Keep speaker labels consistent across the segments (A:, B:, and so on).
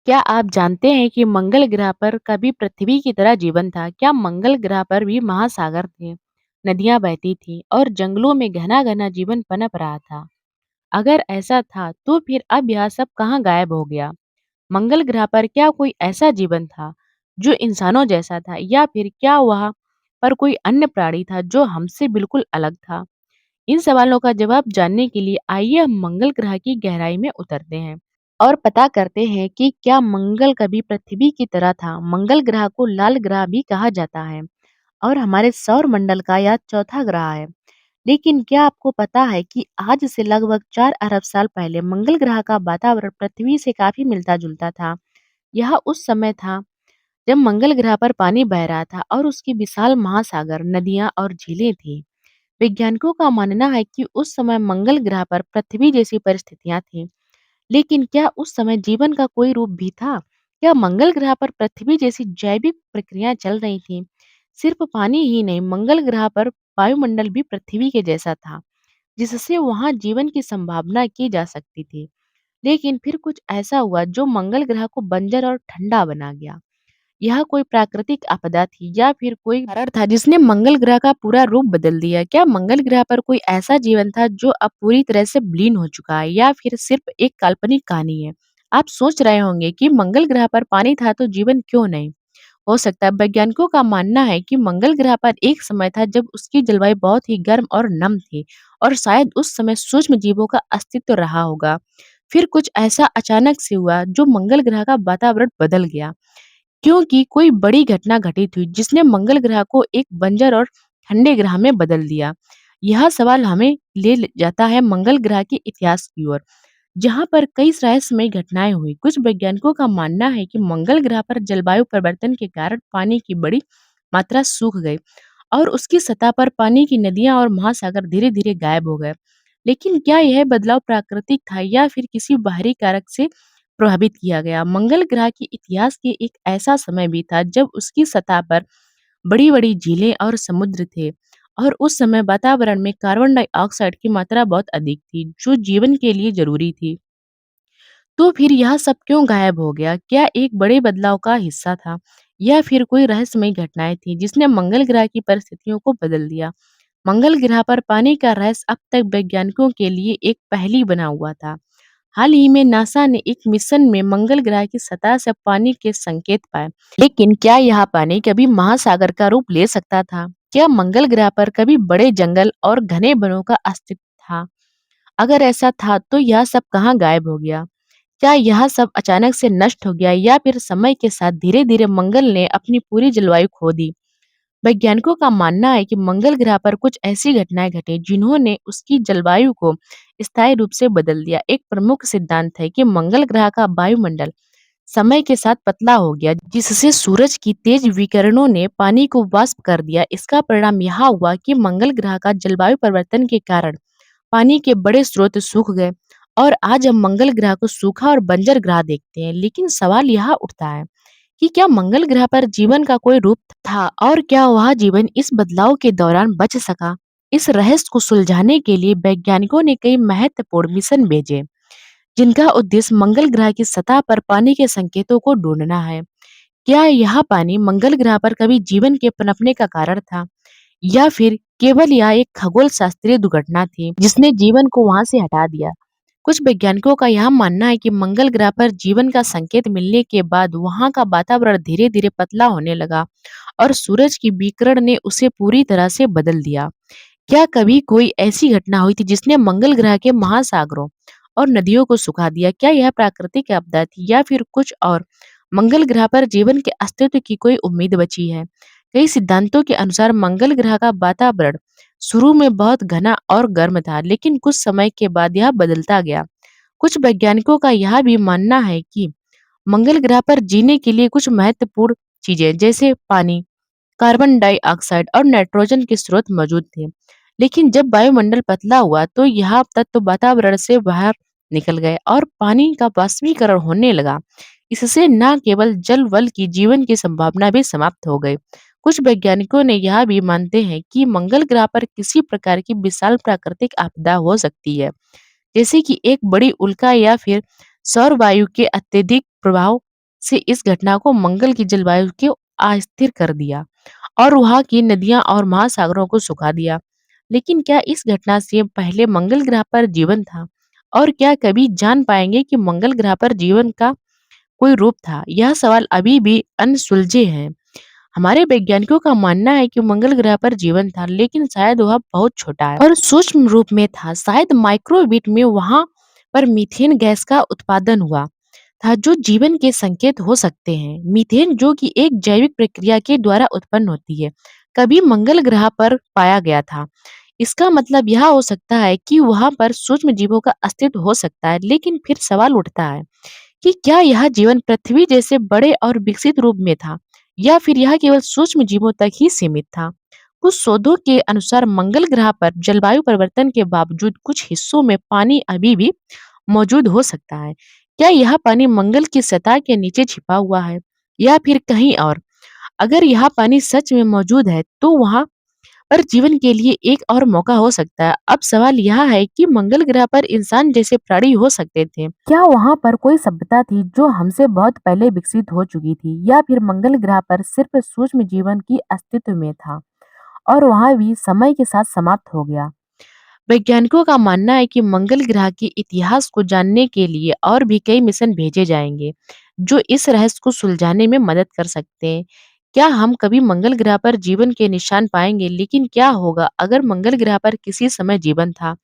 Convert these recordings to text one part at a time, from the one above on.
A: क्या आप जानते हैं कि मंगल ग्रह पर कभी पृथ्वी की तरह जीवन था? क्या मंगल ग्रह पर भी महासागर थे, नदियां बहती थीं और जंगलों में घना घना जीवन पनप रहा था? अगर ऐसा था, तो फिर अब यह सब कहाँ गायब हो गया? मंगल ग्रह पर क्या कोई ऐसा जीवन था जो इंसानों जैसा था, या फिर क्या वहाँ पर कोई अन्य प्राणी था जो हमसे बिल्कुल अलग था? इन सवालों का जवाब जानने के लिए आइए हम मंगल ग्रह की गहराई में उतरते हैं और पता करते हैं कि क्या मंगल कभी पृथ्वी की तरह था। मंगल ग्रह को लाल ग्रह भी कहा जाता है और हमारे सौर मंडल का यह चौथा ग्रह है। लेकिन क्या आपको पता है कि आज से लगभग 4 अरब साल पहले मंगल ग्रह का वातावरण पृथ्वी से काफी मिलता जुलता था। यह उस समय था जब मंगल ग्रह पर पानी बह रहा था और उसकी विशाल महासागर, नदियां और झीलें थी। वैज्ञानिकों का मानना है कि उस समय मंगल ग्रह पर पृथ्वी जैसी परिस्थितियां थीं। लेकिन क्या उस समय जीवन का कोई रूप भी था? क्या मंगल ग्रह पर पृथ्वी जैसी जैविक प्रक्रियाएं चल रही थीं? सिर्फ पानी ही नहीं, मंगल ग्रह पर वायुमंडल भी पृथ्वी के जैसा था, जिससे वहां जीवन की संभावना की जा सकती थी। लेकिन फिर कुछ ऐसा हुआ जो मंगल ग्रह को बंजर और ठंडा बना गया। यह कोई प्राकृतिक आपदा थी या फिर कोई कारण था जिसने मंगल ग्रह का पूरा रूप बदल दिया? क्या मंगल ग्रह पर कोई ऐसा जीवन था जो अब पूरी तरह से विलीन हो चुका है, या फिर सिर्फ एक काल्पनिक कहानी है? आप सोच रहे होंगे कि मंगल ग्रह पर पानी था तो जीवन क्यों नहीं हो सकता। वैज्ञानिकों का मानना है कि मंगल ग्रह पर एक समय था जब उसकी जलवायु बहुत ही गर्म और नम थी, और शायद उस समय सूक्ष्म जीवों का अस्तित्व रहा होगा। फिर कुछ ऐसा अचानक से हुआ जो मंगल ग्रह का वातावरण बदल गया, क्योंकि कोई बड़ी घटना घटी थी जिसने मंगल ग्रह को एक बंजर और ठंडे ग्रह में बदल दिया। यह सवाल हमें जाता है मंगल ग्रह के इतिहास की ओर, जहाँ पर कई रहस्यमयी घटनाएं हुई। कुछ वैज्ञानिकों का मानना है कि मंगल ग्रह पर जलवायु परिवर्तन के कारण पानी की बड़ी मात्रा सूख गई और उसकी सतह पर पानी की नदियां और महासागर धीरे धीरे गायब हो गए। लेकिन क्या यह बदलाव प्राकृतिक था या फिर किसी बाहरी कारक से प्रभावित किया गया? मंगल ग्रह के इतिहास के एक ऐसा समय भी था जब उसकी सतह पर बड़ी बड़ी झीलें और समुद्र थे, और उस समय वातावरण में कार्बन डाइऑक्साइड की मात्रा बहुत अधिक थी जो जीवन के लिए जरूरी थी। तो फिर यह सब क्यों गायब हो गया? क्या एक बड़े बदलाव का हिस्सा था, या फिर कोई रहस्यमयी घटनाएं थी जिसने मंगल ग्रह की परिस्थितियों को बदल दिया? मंगल ग्रह पर पानी का रहस्य अब तक वैज्ञानिकों के लिए एक पहेली बना हुआ था। हाल ही में नासा ने एक मिशन में मंगल ग्रह की सतह से पानी के संकेत पाए। लेकिन क्या यह पानी कभी महासागर का रूप ले सकता था? क्या मंगल ग्रह पर कभी बड़े जंगल और घने वनों का अस्तित्व था? अगर ऐसा था तो यह सब कहाँ गायब हो गया? क्या यह सब अचानक से नष्ट हो गया, या फिर समय के साथ धीरे धीरे मंगल ने अपनी पूरी जलवायु खो दी? वैज्ञानिकों का मानना है कि मंगल ग्रह पर कुछ ऐसी घटनाएं घटी जिन्होंने उसकी जलवायु को स्थायी रूप से बदल दिया। एक प्रमुख सिद्धांत है कि मंगल ग्रह का वायुमंडल समय के साथ पतला हो गया, जिससे सूरज की तेज विकिरणों ने पानी को वाष्प कर दिया। इसका परिणाम यह हुआ कि मंगल ग्रह का जलवायु परिवर्तन के कारण पानी के बड़े स्रोत सूख गए, और आज हम मंगल ग्रह को सूखा और बंजर ग्रह देखते हैं। लेकिन सवाल यह उठता है कि क्या मंगल ग्रह पर जीवन का कोई रूप था, और क्या वह जीवन इस बदलाव के दौरान बच सका? इस रहस्य को सुलझाने के लिए वैज्ञानिकों ने कई महत्वपूर्ण मिशन भेजे, जिनका उद्देश्य मंगल ग्रह की सतह पर पानी के संकेतों को ढूंढना है। क्या यह पानी मंगल ग्रह पर कभी जीवन के पनपने का कारण था, या फिर केवल यह एक खगोल शास्त्रीय दुर्घटना थी जिसने जीवन को वहां से हटा दिया? कुछ वैज्ञानिकों का यह मानना है कि मंगल ग्रह पर जीवन का संकेत मिलने के बाद वहां का वातावरण धीरे धीरे पतला होने लगा, और सूरज की विकिरण ने उसे पूरी तरह से बदल दिया। क्या कभी कोई ऐसी घटना हुई थी जिसने मंगल ग्रह के महासागरों और नदियों को सुखा दिया? क्या यह प्राकृतिक आपदा थी, या फिर कुछ और? मंगल ग्रह पर जीवन के अस्तित्व की कोई उम्मीद बची है? कई सिद्धांतों के अनुसार मंगल ग्रह का वातावरण शुरू में बहुत घना और गर्म था, लेकिन कुछ समय के बाद यह बदलता गया। कुछ वैज्ञानिकों का यह भी मानना है कि मंगल ग्रह पर जीने के लिए कुछ महत्वपूर्ण चीजें जैसे पानी, कार्बन डाइऑक्साइड और नाइट्रोजन के स्रोत मौजूद थे। लेकिन जब वायुमंडल पतला हुआ तो यह तत्व वातावरण से बाहर निकल गए और पानी का वाष्पीकरण होने लगा। इससे न केवल जल बल्कि जीवन की संभावना भी समाप्त हो गई। कुछ वैज्ञानिकों ने यह भी मानते हैं कि मंगल ग्रह पर किसी प्रकार की विशाल प्राकृतिक आपदा हो सकती है, जैसे कि एक बड़ी उल्का या फिर सौर वायु के अत्यधिक प्रभाव। से इस घटना को मंगल की जलवायु को अस्थिर कर दिया और वहाँ की नदियाँ और महासागरों को सुखा दिया। लेकिन क्या इस घटना से पहले मंगल ग्रह पर जीवन था? और क्या कभी जान पाएंगे कि मंगल ग्रह पर जीवन का कोई रूप था? यह सवाल अभी भी अनसुलझे हैं। हमारे वैज्ञानिकों का मानना है कि मंगल ग्रह पर जीवन था, लेकिन शायद वह बहुत छोटा है और सूक्ष्म रूप में था। शायद माइक्रोबीट में वहां पर मीथेन गैस का उत्पादन हुआ था, जो जीवन के संकेत हो सकते हैं। मीथेन, जो कि एक जैविक प्रक्रिया के द्वारा उत्पन्न होती है, कभी मंगल ग्रह पर पाया गया था। इसका मतलब यह हो सकता है कि वहां पर सूक्ष्म जीवों का अस्तित्व हो सकता है, लेकिन फिर सवाल उठता है कि क्या यह जीवन पृथ्वी जैसे बड़े और विकसित रूप में था, या फिर यह केवल सूक्ष्म जीवों तक ही सीमित था? कुछ शोधों के अनुसार मंगल ग्रह पर जलवायु परिवर्तन के बावजूद कुछ हिस्सों में पानी अभी भी मौजूद हो सकता है। क्या यह पानी मंगल की सतह के नीचे छिपा हुआ है, या फिर कहीं और? अगर यह पानी सच में मौजूद है, तो वहां पर जीवन के लिए एक और मौका हो सकता है। अब सवाल यह है कि मंगल ग्रह पर इंसान जैसे प्राणी हो सकते थे। क्या वहां पर कोई सभ्यता थी जो हमसे बहुत पहले विकसित हो चुकी थी, या फिर मंगल ग्रह पर सिर्फ सूक्ष्म जीवन की अस्तित्व में था और वहां भी समय के साथ समाप्त हो गया? वैज्ञानिकों का मानना है कि मंगल ग्रह के इतिहास को जानने के लिए और भी कई मिशन भेजे जाएंगे, जो इस रहस्य को सुलझाने में मदद कर सकते हैं। क्या हम कभी मंगल ग्रह पर जीवन के निशान पाएंगे? लेकिन क्या होगा अगर मंगल ग्रह पर किसी समय जीवन था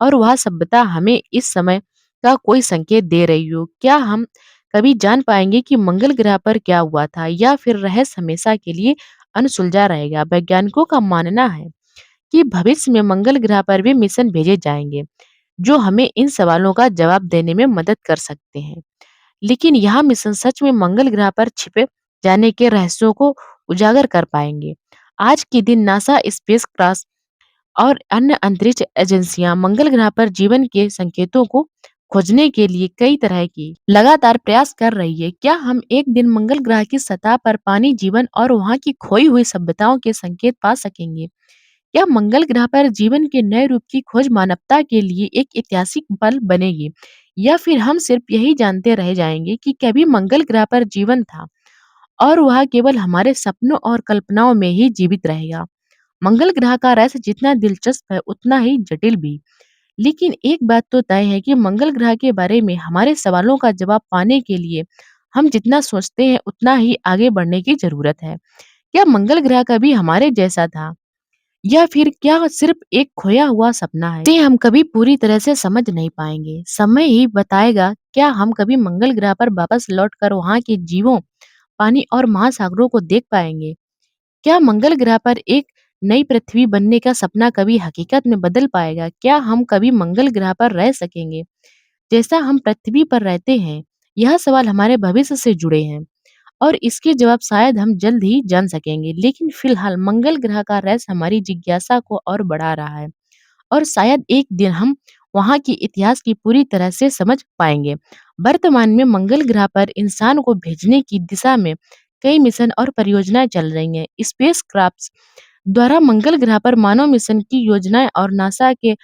A: और वह सभ्यता हमें इस समय का कोई संकेत दे रही हो? क्या हम कभी जान पाएंगे कि मंगल ग्रह पर क्या हुआ था, या फिर रहस्य हमेशा के लिए अनसुलझा रहेगा? वैज्ञानिकों का मानना है कि भविष्य में मंगल ग्रह पर भी मिशन भेजे जाएंगे, जो हमें इन सवालों का जवाब देने में मदद कर सकते हैं। लेकिन यह मिशन सच में मंगल ग्रह पर छिपे जाने के रहस्यों को उजागर कर पाएंगे? आज के दिन नासा स्पेस क्राफ्ट और अन्य अंतरिक्ष एजेंसियां मंगल ग्रह पर जीवन के संकेतों को खोजने के लिए कई तरह की लगातार प्रयास कर रही है। क्या हम एक दिन मंगल ग्रह की सतह पर पानी, जीवन और वहां की खोई हुई सभ्यताओं के संकेत पा सकेंगे? क्या मंगल ग्रह पर जीवन के नए रूप की खोज मानवता के लिए एक ऐतिहासिक पल बनेगी, या फिर हम सिर्फ यही जानते रह जाएंगे कि कभी मंगल ग्रह पर जीवन था और वह केवल हमारे सपनों और कल्पनाओं में ही जीवित रहेगा? मंगल ग्रह का रहस्य जितना दिलचस्प है, उतना ही जटिल भी। लेकिन एक बात तो तय है कि मंगल ग्रह के बारे में हमारे सवालों का जवाब पाने के लिए हम जितना सोचते हैं, उतना ही आगे बढ़ने की जरूरत है। क्या मंगल ग्रह कभी हमारे जैसा था, या फिर क्या सिर्फ एक खोया हुआ सपना है? इसे हम कभी पूरी तरह से समझ नहीं पाएंगे। समय ही बताएगा। क्या हम कभी मंगल ग्रह पर वापस लौटकर वहां के जीवों, पानी और महासागरों को देख पाएंगे? क्या मंगल ग्रह पर एक नई पृथ्वी बनने का सपना कभी हकीकत में बदल पाएगा? क्या हम कभी मंगल ग्रह पर रह सकेंगे जैसा हम पृथ्वी पर रहते हैं? यह सवाल हमारे भविष्य से जुड़े हैं, और इसके जवाब शायद हम जल्द ही जान सकेंगे। लेकिन फिलहाल मंगल ग्रह का रहस्य हमारी जिज्ञासा को और बढ़ा रहा है, और शायद एक दिन हम वहां की इतिहास की पूरी तरह से समझ पाएंगे। वर्तमान में मंगल ग्रह पर इंसान को भेजने की दिशा में कई मिशन और परियोजनाएं चल रही हैं। स्पेस क्राफ्ट द्वारा मंगल ग्रह पर मानव मिशन की योजनाएं और नासा के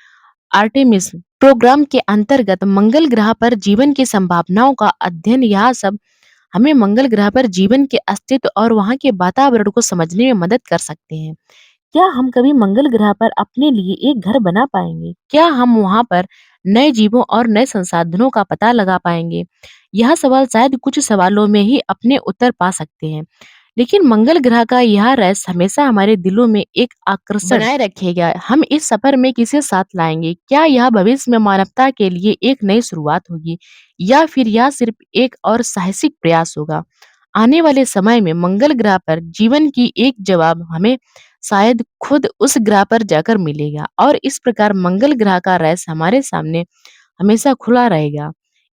A: आर्टेमिस प्रोग्राम के अंतर्गत मंगल ग्रह पर जीवन की संभावनाओं का अध्ययन, यह सब हमें मंगल ग्रह पर जीवन के अस्तित्व और वहां के वातावरण को समझने में मदद कर सकते हैं। क्या हम कभी मंगल ग्रह पर अपने लिए एक घर बना पाएंगे? क्या हम वहां पर नए जीवों और नए संसाधनों का पता लगा पाएंगे? यह सवाल शायद कुछ सवालों में ही अपने उत्तर पा सकते हैं, लेकिन मंगल ग्रह का यह रहस्य हमेशा हमारे दिलों में एक आकर्षण बनाए रखेगा। हम इस सफर में किसे साथ लाएंगे? क्या यह भविष्य में मानवता के लिए एक नई शुरुआत होगी, या फिर यह सिर्फ एक और साहसिक प्रयास होगा? आने वाले समय में मंगल ग्रह पर जीवन की एक जवाब हमें शायद खुद उस ग्रह पर जाकर मिलेगा, और इस प्रकार मंगल ग्रह का रहस्य हमारे सामने हमेशा खुला रहेगा।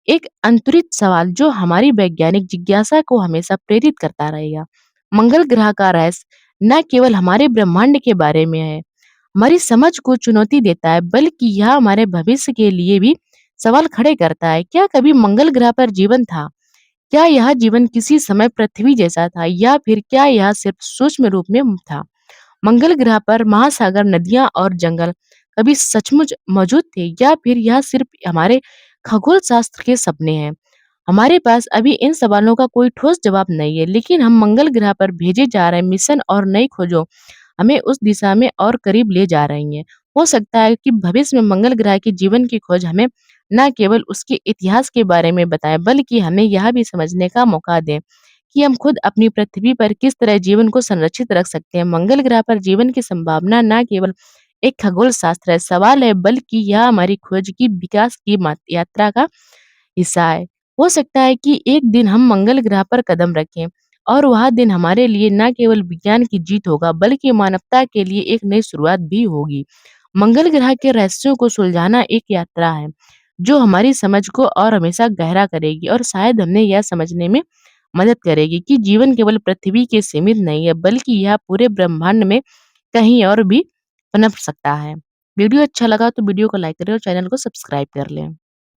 A: एक अंतरिक्ष सवाल जो हमारी वैज्ञानिक जिज्ञासा को हमेशा प्रेरित करता रहेगा। मंगल ग्रह का रहस्य न केवल हमारे ब्रह्मांड के बारे में है, हमारी समझ को चुनौती देता है, बल्कि यह हमारे भविष्य के लिए भी सवाल खड़े करता है। क्या कभी मंगल ग्रह पर जीवन था? क्या यह जीवन किसी समय पृथ्वी जैसा था, या फिर क्या यह सिर्फ सूक्ष्म रूप में था? मंगल ग्रह पर महासागर, नदियां और जंगल कभी सचमुच मौजूद थे, या फिर यह सिर्फ हमारे खगोल शास्त्र के सपने हैं? हमारे पास अभी इन सवालों का कोई ठोस जवाब नहीं है, लेकिन हम मंगल ग्रह पर भेजे जा रहे मिशन और नई खोजों हमें उस दिशा में और करीब ले जा रही हैं। हो सकता है कि भविष्य में मंगल ग्रह के जीवन की खोज हमें न केवल उसके इतिहास के बारे में बताएं, बल्कि हमें यह भी समझने का मौका दें कि हम खुद अपनी पृथ्वी पर किस तरह जीवन को संरक्षित रख सकते हैं। मंगल ग्रह पर जीवन की संभावना न केवल एक खगोल शास्त्र है सवाल है, बल्कि यह हमारी खोज की विकास की यात्रा का हिस्सा है। हो सकता है कि एक दिन हम मंगल ग्रह पर कदम रखें और वह दिन हमारे लिए न केवल विज्ञान की जीत होगा, बल्कि मानवता के लिए एक नई शुरुआत भी होगी। मंगल ग्रह के रहस्यों को सुलझाना एक यात्रा है जो हमारी समझ को और हमेशा गहरा करेगी, और शायद हमें यह समझने में मदद करेगी कि जीवन केवल पृथ्वी के सीमित नहीं है, बल्कि यह पूरे ब्रह्मांड में कहीं और भी पनप सकता है। वीडियो अच्छा लगा तो वीडियो को लाइक करें और चैनल को सब्सक्राइब कर लें।